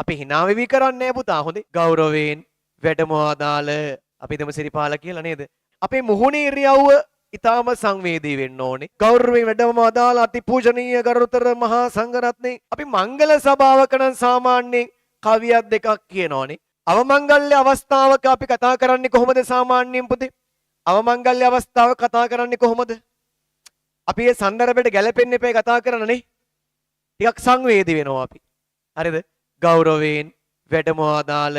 අපි hina වෙවි කරන්නේ නැහැ පුතා. හොඳේ. ගෞරවයෙන් වැඩම ආදාළ අපි දෙමු සිරිපාල කියලා නේද? අපේ මුහුණේ ඉරියව්ව ඊටාම සංවේදී වෙන්න ඕනේ. ගෞරවයෙන් වැඩම ආදාළ අතිපූජනීය ගරුතර මහා සංඝරත්නයේ අපි මංගල සභාවක නම් සාමාන්‍යයෙන් කවියක් දෙකක් කියනෝනේ. අවමංගල්‍ය අවස්ථාවක අපි කතා කරන්නේ කොහොමද සාමාන්‍යයෙන් පුතේ? අවමංගල්‍ය අවස්ථාව කතා කරන්නේ කොහොමද? අපි මේ සන්දර්භයට ගැලපෙන්න එපේ කතා කරන්නේ. ටිකක් සංවේදී වෙනවා අපි. හරිද? ගෞරවයෙන් වැඩම ආදාළ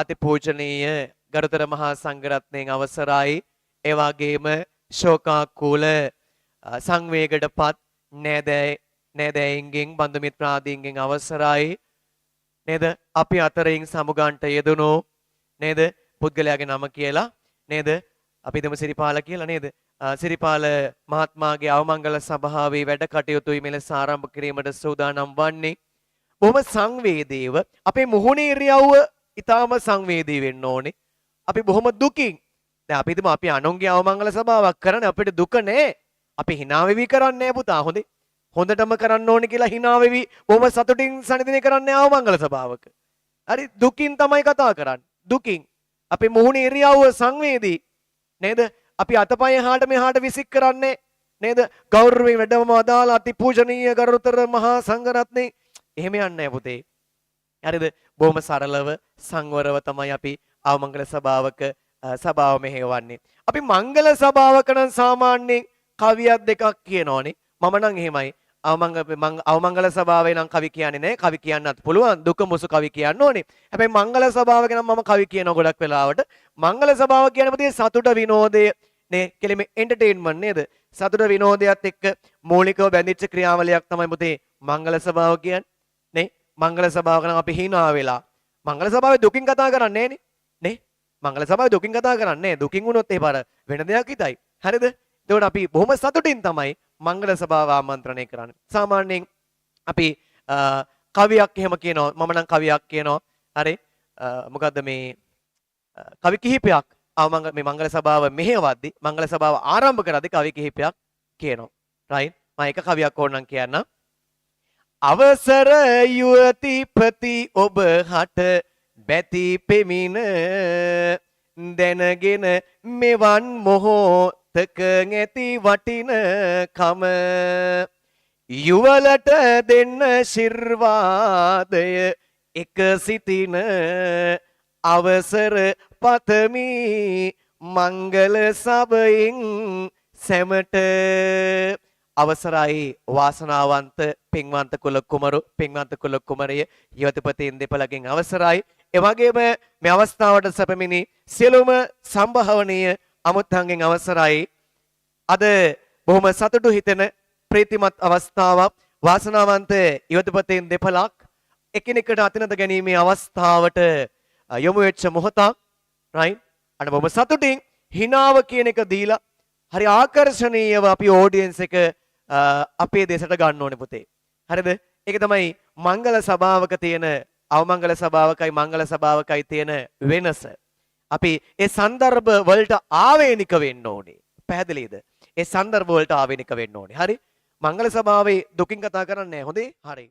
අතිපූජනීය ගරුතර මහා සංඝරත්නයෙන් අවසරයි. ඒ වගේම ශෝකාකූල සංවේගයටපත් නෑදෑයින්ගෙන් බන්දු මිත්‍රාදීන්ගෙන් අවසරයි. නේද? අපි අතරින් සමුගන්ට යෙදුණු නේද? පුද්ගලයාගේ නම කියලා නේද? අපි දෙමු සිරිපාල කියලා නේද? සිරිපාල මහත්මයාගේ අවමංගල සභාවේ වැඩ කටයුතුයි මෙලෙස ආරම්භ කිරීමට සූදානම් වන්නේ. බොහොම සංවේදීව අපේ මුහුණේ ඉරියව්ව ඊටාම සංවේදී වෙන්න ඕනේ. අපි බොහොම දුකින් දැන් අපි හිතමු අපි අනුන්ගේ අවමංගල සභාවක් කරන්නේ අපිට දුක නෑ. අපි hina වෙවි කරන්නේ නෑ පුතා. හොඳේ. හොඳටම කරන්න ඕනේ කියලා hina වෙවි බොහොම සතුටින් සනිදිනේ කරන්නේ අවමංගල සභාවක. හරි දුකින් තමයි කතා කරන්නේ. දුකින්. අපේ මුහුණේ ඉරියව්ව සංවේදී නේද? අපි අතපය එහාට මෙහාට විසික් කරන්නේ නේද? ගෞරවයෙන් වැඩම අදාළ අතිපූජනීය ගරුතර මහා සංඝරත්නයේ එහෙම යන්නේ නැහැ පුතේ. හරිද? බොහොම සරලව සංවරව තමයි අපි අවමංගල සභාවක සභාව මෙහෙවන්නේ. අපි මංගල සභාවක නම් සාමාන්‍යයෙන් කවියක් දෙකක් කියනෝනේ. මම නම් එහෙමයි. අවමංගල සභාවේ නම් කවි කියන්නේ නැහැ. කවි කියන්නත් පුළුවන්. දුක මුසු කවි කියන්න ඕනේ. හැබැයි මංගල සභාවක නම් මම කවි කියනවා ගොඩක් වෙලාවට. මංගල සභාව කියන්නේ පුතේ සතුට විනෝදය නේ කෙලිම එන්ටර්ටේන්මන්ට් නේද? සතුට විනෝදයත් එක්ක මූලිකව බැඳිච්ච ක්‍රියාවලියක් තමයි පුතේ මංගල සභාව කියන්නේ. නේ? මංගල සභාවක නම් අපි hina වෙලා. මංගල සභාවේ දුකින් කතා කරන්නේ නෑනේ. නේ? මංගල සභාවේ දුකින් කතා කරන්නේ. දුකින් වුණොත් ඒ පාර වෙන දෙයක් හිතයි. හරිද? එතකොට අපි බොහොම සතුටින් තමයි මංගල සභාව ආමන්ත්‍රණය කරන්නේ. සාමාන්‍යයෙන් අපි කවියක් එහෙම කියනවා. මම නම් කවියක් කියනවා. හරි? මොකද්ද මේ කවි කිහිපයක් මේ මංගල සභාව මෙහෙවද්දි මංගල සභාව ආරම්භ කරද්දි කවි කිහිපයක් කියනවා. රයිට්? මම එක කවියක් ඕනනම් කියන්නම්. අවසර යුවතිපති ඔබ හට බැති පෙමින දැනගෙන මෙවන් මොහොතක ඇති වටින කම යුවලට දෙන්න ශිර්වාදය එක සිටින අවසර පතමි මංගල සභයෙන් සැමට අවසරයි වාසනාවන්ත පින්වන්ත කුල කුමරු පින්වන්ත කුල කුමරිය යුවතිපතීන් දෙපළගෙන් අවසරයි. ඒ වගේම මේ අවස්ථාවට සැපමිනි සියලුම සම්භාවනීය අමුත්තන්ගෙන් අවසරයි. අද බොහොම සතුටු හිතෙන ප්‍රීතිමත් අවස්ථාවක් වාසනාවන්ත යුවතිපතීන් දෙපළක් එකිනෙකට අතිනත ගැනීමේ අවස්ථාවට යොමු වෙච්ච මොහොතක්. රයිට්? අන්න බොහොම සතුටින් හිනාව කියන එක දීලා හරි ආකර්ෂණීයව අපි ඔඩියන්ස් එක අපේ දේශයට ගන්න ඕනේ පුතේ. හරිද? ඒක තමයි මංගල සභාවක තියෙන අවමංගල සභාවකයි මංගල සභාවකයි තියෙන වෙනස. අපි ඒ સંદર્ભ වලට ආවේනික වෙන්න ඕනේ. පැහැදිලිද? ඒ સંદર્ભ වලට ආවේනික වෙන්න ඕනේ. හරි? මංගල සභාවේ දුකින් කතා කරන්නේ නැහැ. හොඳේ? හරි.